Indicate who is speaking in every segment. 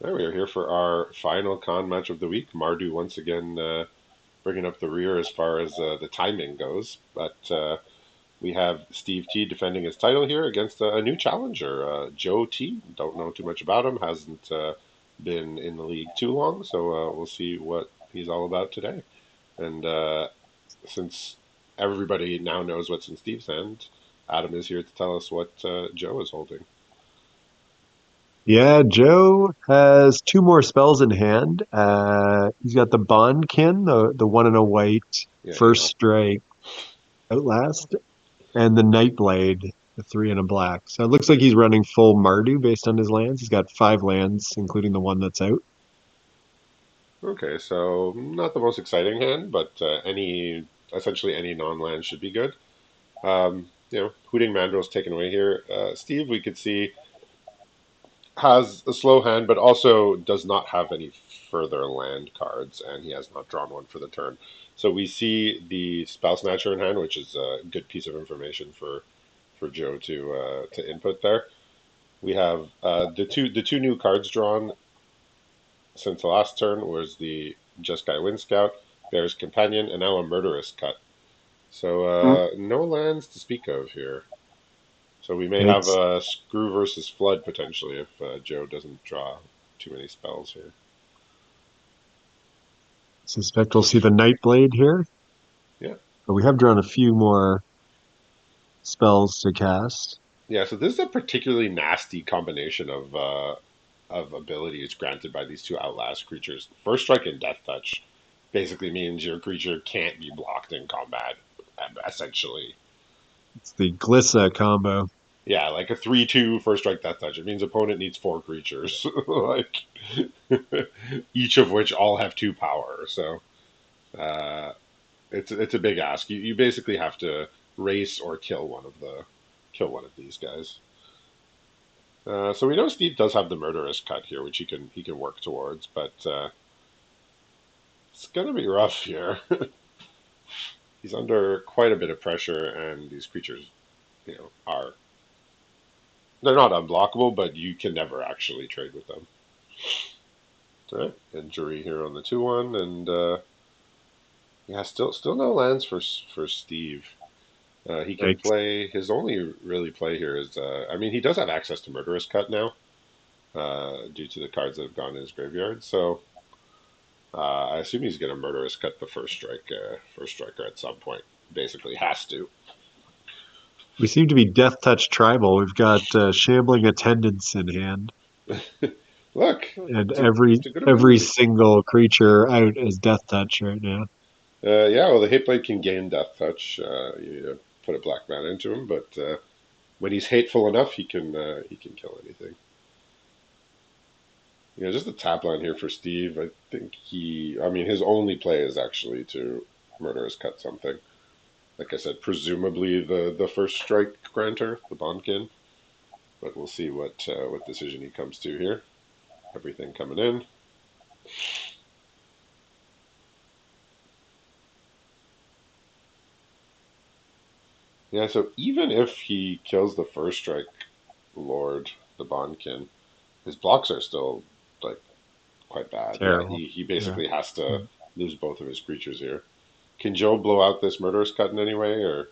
Speaker 1: There we are here for our final con match of the week. Mardu once again bringing up the rear as far as the timing goes. But we have Steve T defending his title here against a new challenger, Joe T. Don't know too much about him, hasn't been in the league too long, so we'll see what he's all about today. And since everybody now knows what's in Steve's hand, Adam is here to tell us what Joe is holding.
Speaker 2: Yeah, Joe has two more spells in hand. He's got the Bondkin, the one in a white,
Speaker 1: Yeah, you
Speaker 2: first
Speaker 1: know.
Speaker 2: strike, Outlast, and the Nightblade, the three in a black. So it looks like he's running full Mardu based on his lands. He's got five lands, including the one that's out.
Speaker 1: Okay, so not the most exciting hand, but any essentially any non-land should be good. Hooting Mandrill's taken away here. Steve, we could see has a slow hand, but also does not have any further land cards, and he has not drawn one for the turn. So we see the Spell Snatcher in hand, which is a good piece of information for Joe to input there. We have the two new cards drawn since the last turn was the Just Guy Wind Scout, Bear's Companion, and now a Murderous Cut. So
Speaker 2: Mm.
Speaker 1: no lands to speak of here. So we may have
Speaker 2: It's
Speaker 1: a Screw versus Flood potentially if Joe doesn't draw too many spells here.
Speaker 2: Suspect we'll see the Nightblade here,
Speaker 1: Yeah,
Speaker 2: but we have drawn a few more spells to cast.
Speaker 1: yeah. So this is a particularly nasty combination of abilities granted by these two Outlast creatures. First Strike and Death Touch basically means your creature can't be blocked in combat, essentially.
Speaker 2: It's the Glissa combo.
Speaker 1: Yeah, like a 3/2 first strike death touch. It means opponent needs four creatures, like each of which all have two power. So uh, it's a big ask. You basically have to race or kill one of these guys. So we know Steve does have the murderous cut here, which he can work towards, but it's gonna be rough here. He's under quite a bit of pressure, and these creatures, are they're not unblockable, but you can never actually trade with them. All right, injury here on the 2-1, and yeah, still no lands for Steve. He can
Speaker 2: Yikes.
Speaker 1: play. His only really play here is, I mean, he does have access to Murderous Cut now, due to the cards that have gone in his graveyard. So I assume he's going to Murderous Cut the first striker at some point. Basically, has to.
Speaker 2: We seem to be Death Touch tribal. We've got Shambling Attendants in hand,
Speaker 1: Look,
Speaker 2: and
Speaker 1: it's a
Speaker 2: every
Speaker 1: it's a good
Speaker 2: every
Speaker 1: ability.
Speaker 2: single creature out is Death Touch right now.
Speaker 1: Yeah, well, the hit blade can gain Death Touch. You put a black mana into him, but when he's hateful enough, he can kill anything. Just a tap line here for Steve. I think I mean, his only play is actually to Murderous Cut something. Like I said, presumably the first strike grantor, the Bondkin, but we'll see what decision he comes to here. Everything coming in. Yeah, so even if he kills the first strike Lord, the Bondkin, his blocks are still like quite bad. Yeah,
Speaker 2: Terrible.
Speaker 1: he
Speaker 2: Yeah.
Speaker 1: basically has to lose both of his creatures here. Can Joe blow out this Murderous Cut in any way, or?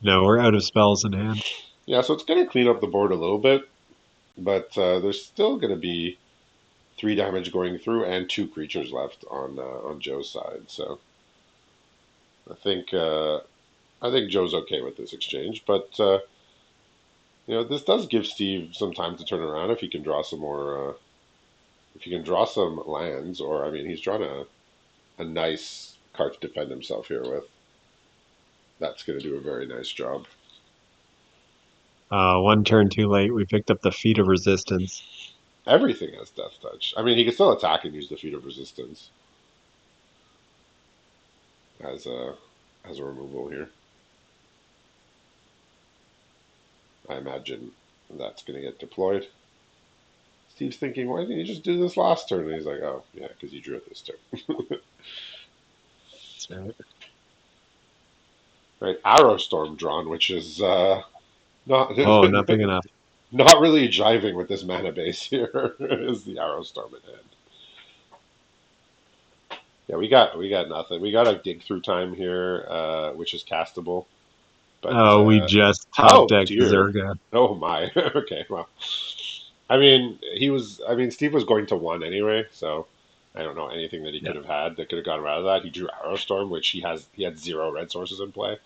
Speaker 2: No, we're out of spells in hand.
Speaker 1: Yeah, so it's going to clean up the board a little bit, but there's still going to be three damage going through and two creatures left on Joe's side. So I think I think Joe's okay with this exchange, but this does give Steve some time to turn around if he can draw some more. If he can draw some lands, or I mean, he's drawn a nice card to defend himself here with. That's going to do a very nice job.
Speaker 2: One turn too late. We picked up the Feet of Resistance.
Speaker 1: Everything has Death Touch. I mean, he can still attack and use the Feat of Resistance as a removal here. I imagine that's going to get deployed. Steve's thinking, why didn't you just do this last turn? And he's like, oh, yeah, because you drew it this turn.
Speaker 2: That's right.
Speaker 1: Right, Arrow Storm drawn, which is not
Speaker 2: Oh, not big enough.
Speaker 1: not really jiving with this mana base here is the Arrow Storm in hand. Yeah, we got nothing. We got a dig through time here, which is castable. But
Speaker 2: Oh, we just top
Speaker 1: oh
Speaker 2: decked
Speaker 1: dear,
Speaker 2: Zerga.
Speaker 1: oh my. Okay, well, I mean, he was. I mean, Steve was going to one anyway, so I don't know anything that he
Speaker 2: Yeah.
Speaker 1: could have had that could have gone out of that. He drew Arrow Storm, which he has. He had zero red sources in play.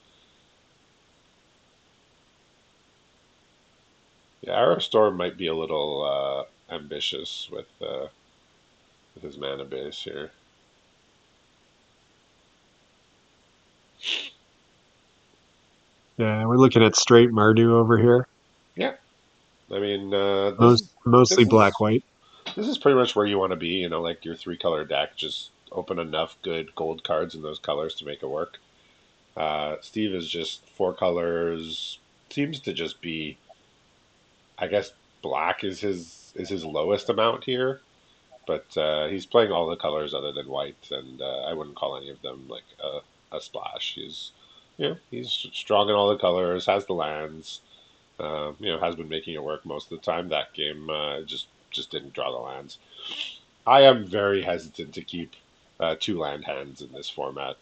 Speaker 1: Yeah, Arrow Storm might be a little ambitious with his mana base here.
Speaker 2: Yeah, we're looking at straight Mardu over here.
Speaker 1: Yeah, I mean,
Speaker 2: Mostly
Speaker 1: this
Speaker 2: black
Speaker 1: is
Speaker 2: white.
Speaker 1: this is pretty much where you want to be. You know, like your three color deck, just open enough good gold cards in those colors to make it work. Steve is just four colors. Seems to just be, I guess, black is his lowest amount here, but he's playing all the colors other than white, and I wouldn't call any of them like a splash. He's strong in all the colors, has the lands. Has been making it work most of the time. That game just didn't draw the lands. I am very hesitant to keep two land hands in this format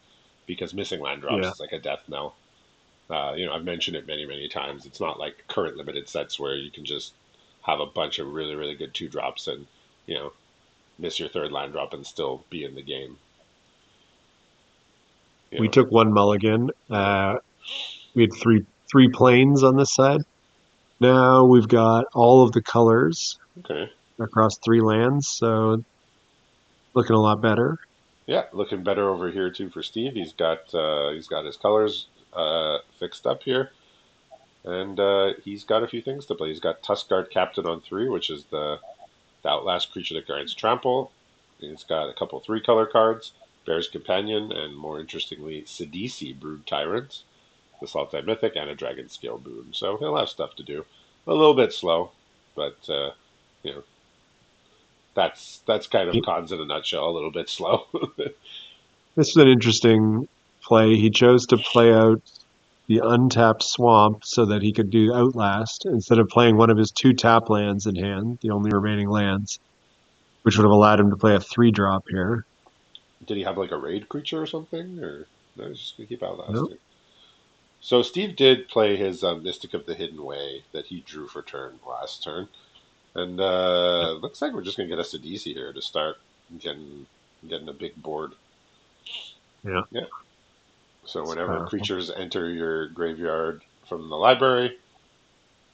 Speaker 1: because missing land drops
Speaker 2: Yeah.
Speaker 1: is like a death knell. I've mentioned it many, many times. It's not like current limited sets where you can just have a bunch of really, really good two drops and, you know, miss your third land drop and still be in the game. You
Speaker 2: We
Speaker 1: know,
Speaker 2: took one mulligan.
Speaker 1: yeah.
Speaker 2: We had three planes on this side. Now we've got all of the colors
Speaker 1: Okay.
Speaker 2: across three lands, so looking a lot better.
Speaker 1: Yeah, looking better over here too for Steve. He's got his colors fixed up here, and he's got a few things to play. He's got Tuskguard Captain on three, which is the Outlast creature that grants trample. He's got a couple three color cards, Bear's Companion, and more interestingly, Sidisi Brood Tyrant, the Saltite Mythic, and a Dragon Scale Boon. So he'll have stuff to do. A little bit slow, but you know that's kind of cons in a nutshell. A little bit slow.
Speaker 2: This is an interesting play. He chose to play out the untapped swamp so that he could do Outlast instead of playing one of his two tap lands in hand, the only remaining lands, which would have allowed him to play a three drop here.
Speaker 1: Did he have like a raid creature or something, or no? He's just gonna keep
Speaker 2: No?
Speaker 1: outlasting. So Steve did play his Mystic of the Hidden Way that he drew for turn last turn. And looks like we're just gonna get us a DC here to start getting getting a big board.
Speaker 2: Yeah,
Speaker 1: Yeah. So
Speaker 2: it's
Speaker 1: whenever
Speaker 2: powerful.
Speaker 1: creatures enter your graveyard from the library,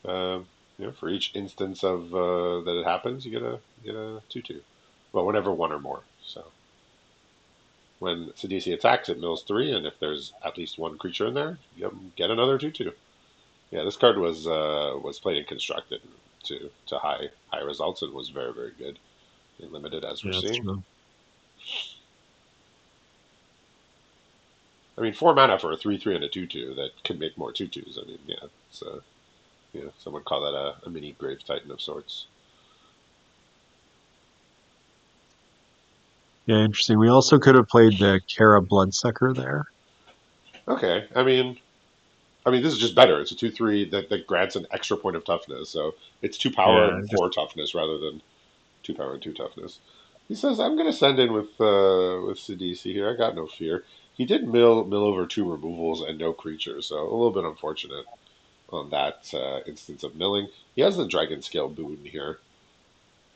Speaker 1: um, for each instance of that it happens, you get a 2/2. Well, whenever one or more. So when Sidisi attacks, it mills three, and if there's at least one creature in there, you get another 2/2. Yeah, this card was played and constructed to high results and was very very good in limited as we're
Speaker 2: Yeah, that's
Speaker 1: seeing.
Speaker 2: true.
Speaker 1: I mean, 4 mana for a 3/3 and a 2/2 that can make more 2/2s. I mean, yeah, it's some would call that a mini Grave Titan of sorts.
Speaker 2: Yeah, interesting. We also could have played the Kara Bloodsucker there.
Speaker 1: Okay, I mean, this is just better. It's a 2/3 that grants an extra point of toughness, so it's two power
Speaker 2: Yeah,
Speaker 1: and
Speaker 2: just
Speaker 1: four toughness rather than two power and two toughness. He says, "I'm going to send in with Sidisi here. I got no fear." He did mill over two removals and no creatures, so a little bit unfortunate on that instance of milling. He has the Dragon Scale boon here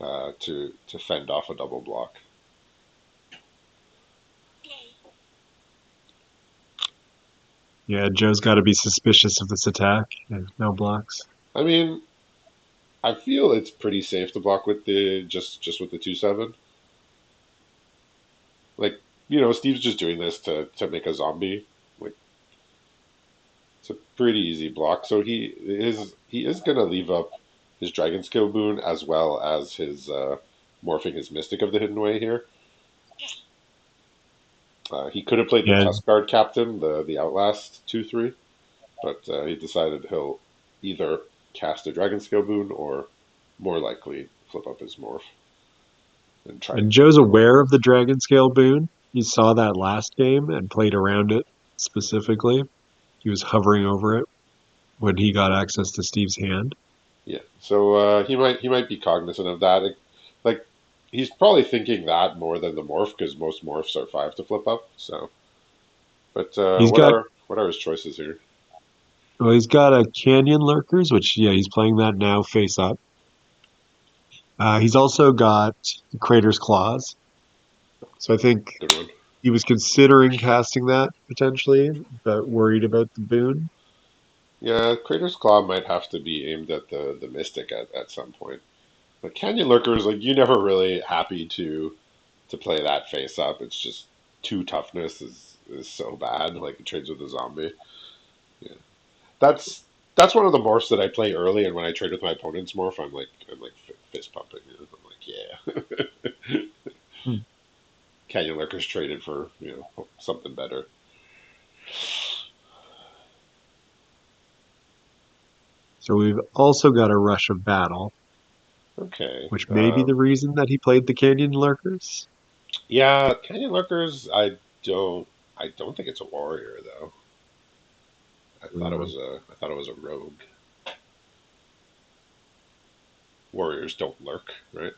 Speaker 1: to fend off a double block.
Speaker 2: yeah, Joe's got to be suspicious of this attack. Yeah, no blocks.
Speaker 1: I mean, I feel it's pretty safe to block with the just with the 2/7. Like, Steve's just doing this to make a zombie. Like, it's a pretty easy block. So he is gonna leave up his Dragon Scale boon as well as his morphing his Mystic of the Hidden Way here. He could have played the
Speaker 2: Yeah,
Speaker 1: Tuskguard Captain, the Outlast 2/3, but he decided he'll either cast a Dragon Scale boon or more likely flip up his morph and try
Speaker 2: and
Speaker 1: and
Speaker 2: Joe's aware of the Dragon Scale boon. He saw that last game and played around it specifically. He was hovering over it when he got access to Steve's hand.
Speaker 1: Yeah. So he might be cognizant of that. Like he's probably thinking that more than the morph because most morphs are 5 to flip up. So, but
Speaker 2: He's
Speaker 1: what
Speaker 2: got
Speaker 1: are his choices here?
Speaker 2: he's got a Canyon Lurkers, which yeah, he's playing that now face up. He's also got Crater's Claws. So I think
Speaker 1: Good one.
Speaker 2: he was considering casting that potentially, but worried about the boon.
Speaker 1: Yeah, Crater's Claw might have to be aimed at the Mystic at some point. But Canyon Lurkers, like you never really happy to play that face up. It's just two toughness is so bad. Like it trades with a zombie. Yeah, that's that's one of the morphs that I play early, and when I trade with my opponent's morph, I'm like fist pumping. I'm like, yeah,
Speaker 2: Hmm.
Speaker 1: Canyon Lurkers traded for something better.
Speaker 2: So we've also got a Rush of Battle,
Speaker 1: Okay,
Speaker 2: which may be the reason that he played the Canyon Lurkers.
Speaker 1: yeah, Canyon Lurkers. I don't think it's a warrior though.
Speaker 2: Uh,
Speaker 1: I thought it was a rogue. Warriors don't lurk, right?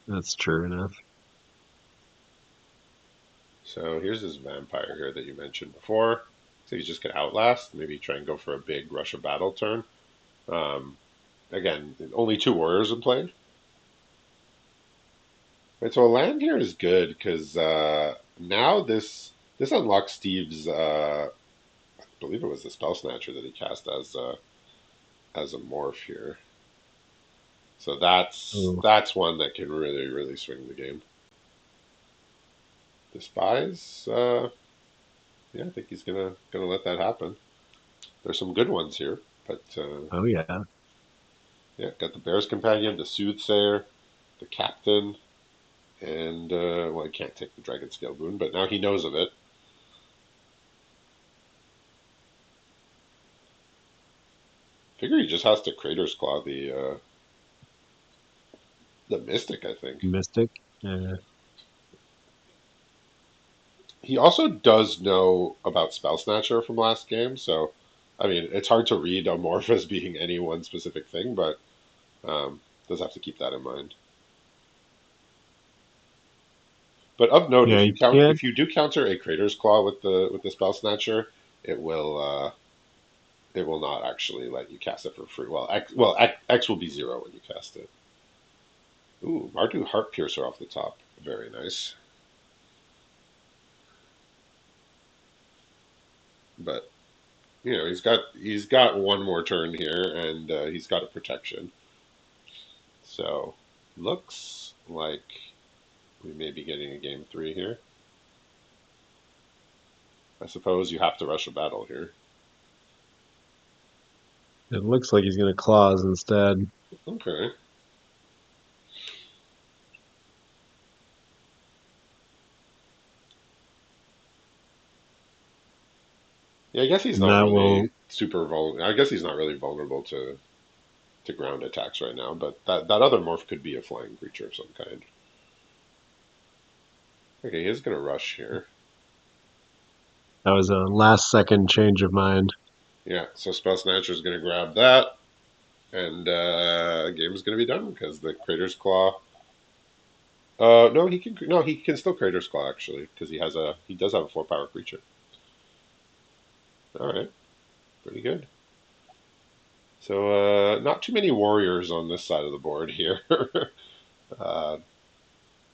Speaker 2: that's true enough.
Speaker 1: So here's this vampire here that you mentioned before. So he's just gonna outlast. Maybe try and go for a big rush of battle turn. Um, Again, only two warriors in play. Right, so a land here is good because now this unlocks Steve's. I believe it was the spell snatcher that he cast as a morph here. So that's
Speaker 2: Oh,
Speaker 1: that's one that can really swing the game. Despise. Yeah, I think he's gonna let that happen. There's some good ones here, but
Speaker 2: oh yeah.
Speaker 1: yeah, got the Bear's Companion, the Soothsayer, the Captain, and well, he can't take the Dragon Scale Boon, but now he knows of it. Figure he just has to Crater's Claw the Mystic, I think.
Speaker 2: Mystic. Yeah.
Speaker 1: He also does know about Spell Snatcher from last game, so I mean it's hard to read Amorphous being any one specific thing, but does have to keep that in mind. But of note,
Speaker 2: Yeah,
Speaker 1: if
Speaker 2: he can't.
Speaker 1: if you do counter a Crater's Claw with the Spell Snatcher, it will not actually let you cast it for free. X will be 0 when you cast it. Ooh, Mardu Heart Piercer off the top. Very nice. But he's got one more turn here, and he's got a protection. So looks like we may be getting a game 3 here. I suppose you have to rush a battle here.
Speaker 2: It looks like he's gonna claws instead.
Speaker 1: Okay. Yeah, I guess he's
Speaker 2: And
Speaker 1: not
Speaker 2: that
Speaker 1: really
Speaker 2: will
Speaker 1: super vulnerable. I guess he's not really vulnerable to ground attacks right now, but that other morph could be a flying creature of some kind. Okay, he's gonna rush here.
Speaker 2: that was a last second change of mind.
Speaker 1: Yeah, so Spell Snatcher is gonna grab that, and game is gonna be done because the Crater's Claw. No, he can still Crater's Claw actually because he does have a 4 power creature. All right, pretty good. So not too many warriors on this side of the board here. uh,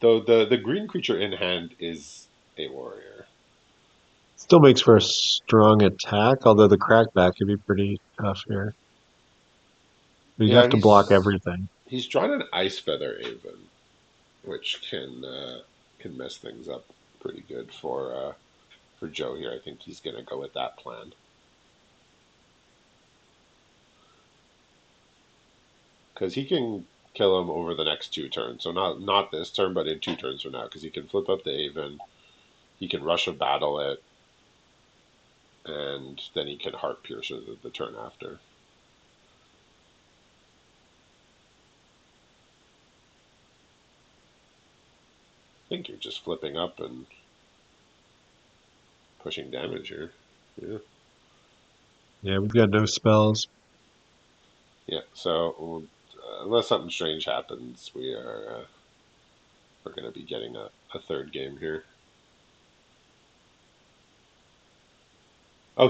Speaker 1: though the green creature in hand is a warrior.
Speaker 2: Still makes for a strong attack, although the crackback could be pretty tough here. You'd
Speaker 1: Yeah,
Speaker 2: have to block
Speaker 1: he's
Speaker 2: everything.
Speaker 1: he's drawn an Ice Feather Aven, which can mess things up pretty good for Joe here. I think he's gonna go with that plan because he can kill him over the next 2 turns. So not this turn, but in 2 turns from now, because he can flip up the Aven, he can rush a battle it, and then he can Heart Piercer the turn after. I think you're just flipping up and pushing damage here. Yeah.
Speaker 2: Yeah, we've got no spells.
Speaker 1: Yeah. So unless something strange happens, we're going to be getting a third game here.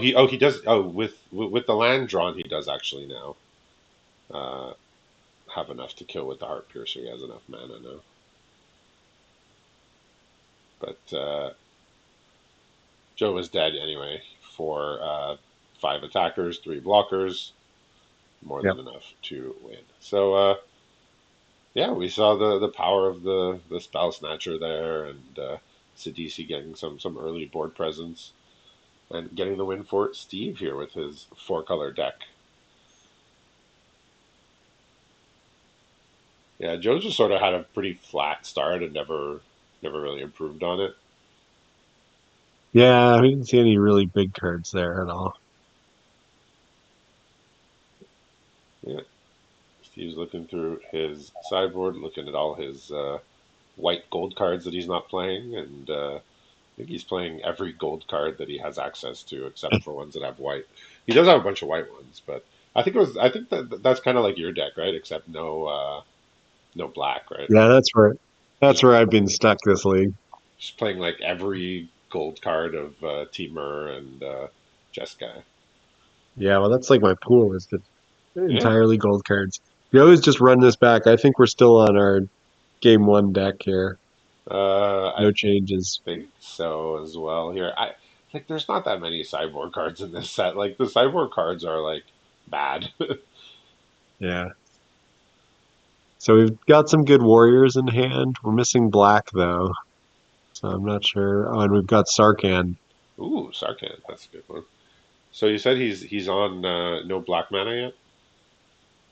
Speaker 1: He does with the land drawn he does actually now uh, have enough to kill with the Heart Piercer. He has enough mana now. But Joe is dead anyway for five attackers, three blockers, more
Speaker 2: Yep.
Speaker 1: than enough to win. So yeah, we saw the power of the Spell Snatcher there, and Sidisi getting some early board presence and getting the win for Steve here with his four-color deck. Yeah, Joe just sort of had a pretty flat start and never really improved on it.
Speaker 2: Yeah, I didn't see any really big cards there at all.
Speaker 1: Yeah, Steve's looking through his sideboard, looking at all his white gold cards that he's not playing, and I think he's playing every gold card that he has access to, except for ones that have white. He does have a bunch of white ones, but I think that's kind of like your deck, right? Except no black, right?
Speaker 2: Yeah, that's
Speaker 1: Just
Speaker 2: where I've been stuck this league.
Speaker 1: just playing like every gold card of Temur and Jeskai.
Speaker 2: Yeah, well, that's like my pool is just
Speaker 1: Yeah,
Speaker 2: entirely gold cards. We always just run this back. I think we're still on our game one deck here.
Speaker 1: I
Speaker 2: No changes.
Speaker 1: think so as well. Here, I like. There's not that many cyborg cards in this set. Like the cyborg cards are like bad.
Speaker 2: Yeah. So we've got some good warriors in hand. We're missing black though, so I'm not sure. Oh, and we've got Sarkhan.
Speaker 1: Ooh, Sarkhan, that's a good one. So you said he's on no black mana yet.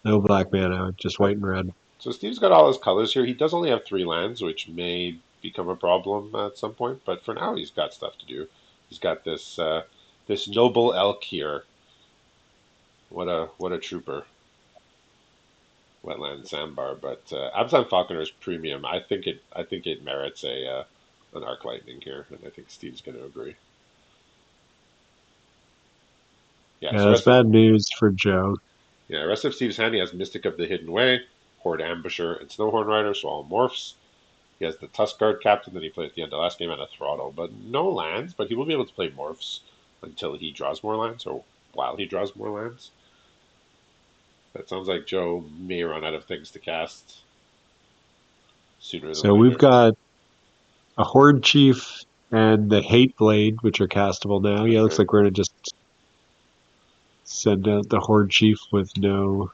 Speaker 2: No black mana, just
Speaker 1: So
Speaker 2: white and red.
Speaker 1: so Steve's got all his colors here. He does only have three lands, which may become a problem at some point. But for now, he's got stuff to do. He's got this noble elk here. What a trooper, wetland sandbar. But Abzan Falconer's premium. I think it merits a an arc lightning here, and I think Steve's going to agree. Yeah.
Speaker 2: Yeah,
Speaker 1: So
Speaker 2: that's bad news for Joe.
Speaker 1: rest of Steve's hand, he has Mystic of the Hidden Way, Horde Ambusher, and Snowhorn Rider, so all morphs. He has the Tusk Guard Captain that he played at the end of last game and a Throttle, but no lands. But he will be able to play morphs until he draws more lands, or while he draws more lands. That sounds like Joe may run out of things to cast sooner than
Speaker 2: So we've
Speaker 1: later.
Speaker 2: got a Horde Chief and the Hate Blade, which are castable now. Yeah, looks
Speaker 1: Okay.
Speaker 2: like we're gonna just send out the Horde Chief with no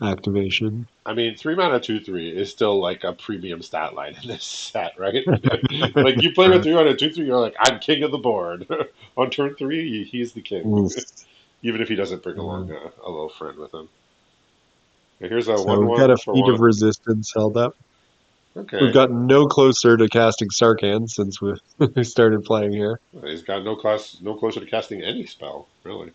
Speaker 2: activation.
Speaker 1: I mean, 3 mana 2/3 is still like a premium stat line in this set, right? Like you play with
Speaker 2: Right.
Speaker 1: 3 mana 2/3, you're like, I'm king of the board. On turn three, he's the king,
Speaker 2: Oof.
Speaker 1: even if he doesn't bring along
Speaker 2: Uh,
Speaker 1: a little friend with him. Here's a
Speaker 2: so
Speaker 1: one
Speaker 2: we've got a
Speaker 1: one for
Speaker 2: Feat of
Speaker 1: one.
Speaker 2: Resistance held up. We've
Speaker 1: Okay.
Speaker 2: gotten no closer to casting Sarkhan since we we started playing here.
Speaker 1: He's got no closer to casting any spell, really.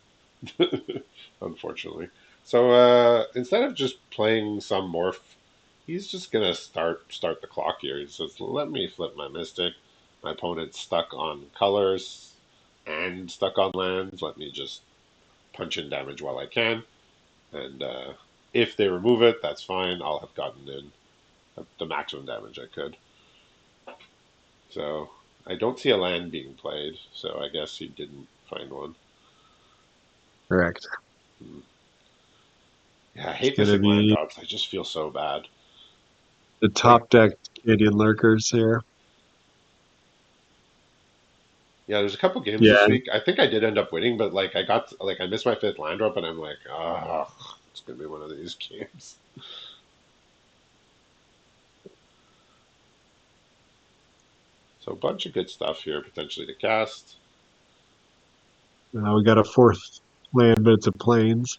Speaker 1: Unfortunately. So instead of just playing some morph, he's just gonna start the clock here. He says, "Let me flip my mystic. My opponent's stuck on colors and stuck on lands. Let me just punch in damage while I can, and if they remove it, that's fine. I'll have gotten in the maximum damage I could." So I don't see a land being played. So I guess he didn't find one.
Speaker 2: Correct.
Speaker 1: Hmm. Yeah, I
Speaker 2: It's
Speaker 1: hate
Speaker 2: gonna
Speaker 1: missing land
Speaker 2: be
Speaker 1: drops. I just feel so bad.
Speaker 2: the
Speaker 1: Like,
Speaker 2: top deck Canadian Lurkers here.
Speaker 1: yeah, there's a couple games this
Speaker 2: Yeah,
Speaker 1: week. I think I did end up winning, but I missed my fifth land drop, and I'm like, oh, it's gonna be one of these games. So a bunch of good stuff here potentially to cast.
Speaker 2: we got a fourth land, but it's a plains.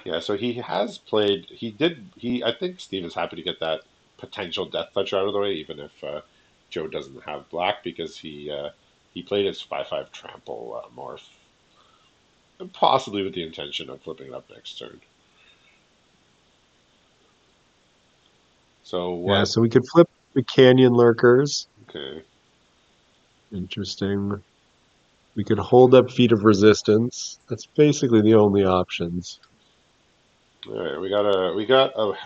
Speaker 1: Yeah, so he has played. He did. He. I think Steve is happy to get that potential death touch out of the way, even if Joe doesn't have black, because he played his 5/5 trample morph, possibly with the intention of flipping it up next turn. So
Speaker 2: Yeah,
Speaker 1: what?
Speaker 2: so we could flip the Canyon Lurkers.
Speaker 1: Okay.
Speaker 2: Interesting. We could hold up Feet of Resistance. That's basically the only options.
Speaker 1: All right,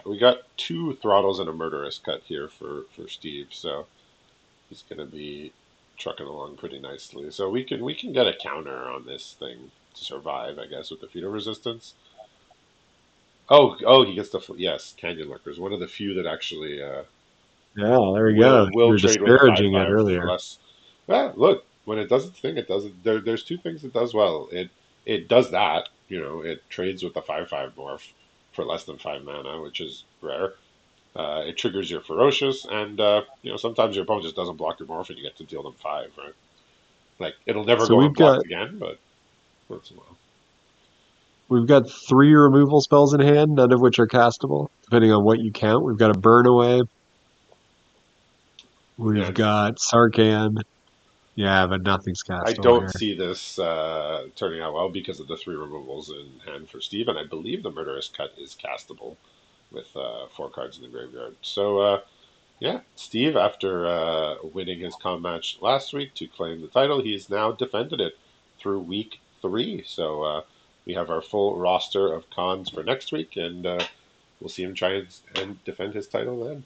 Speaker 1: we got two throttles and a murderous cut here for Steve, so he's gonna be trucking along pretty nicely. So we can get a counter on this thing to survive, I guess, with the feeder resistance. Oh, he gets the yes, Canyon Lurkers, one of the few that actually
Speaker 2: Yeah, there we go.
Speaker 1: will
Speaker 2: You were
Speaker 1: trade with a five
Speaker 2: disparaging it
Speaker 1: five for
Speaker 2: earlier.
Speaker 1: less. Well, look, when it does its thing, it does it. There's two things it does well. It does that, it trades with the 5/5 morph for less than 5 mana, which is rare. It triggers your ferocious, and sometimes your opponent just doesn't block your morph, and you get to deal them five, right? Like it'll never
Speaker 2: So
Speaker 1: go
Speaker 2: we've got
Speaker 1: unblocked again, but once in a while.
Speaker 2: we've got three removal spells in hand, none of which are castable, depending on what you count. We've got a burn away. We've
Speaker 1: And
Speaker 2: got Sarkhan. Yeah, but nothing's
Speaker 1: I
Speaker 2: castable
Speaker 1: don't
Speaker 2: here.
Speaker 1: see this turning out well because of the three removals in hand for Steve, and I believe the Murderous Cut is castable with four cards in the graveyard. So, yeah, Steve, after winning his con match last week to claim the title, he's now defended it through week three. So, we have our full roster of cons for next week, and we'll see him try and defend his title then.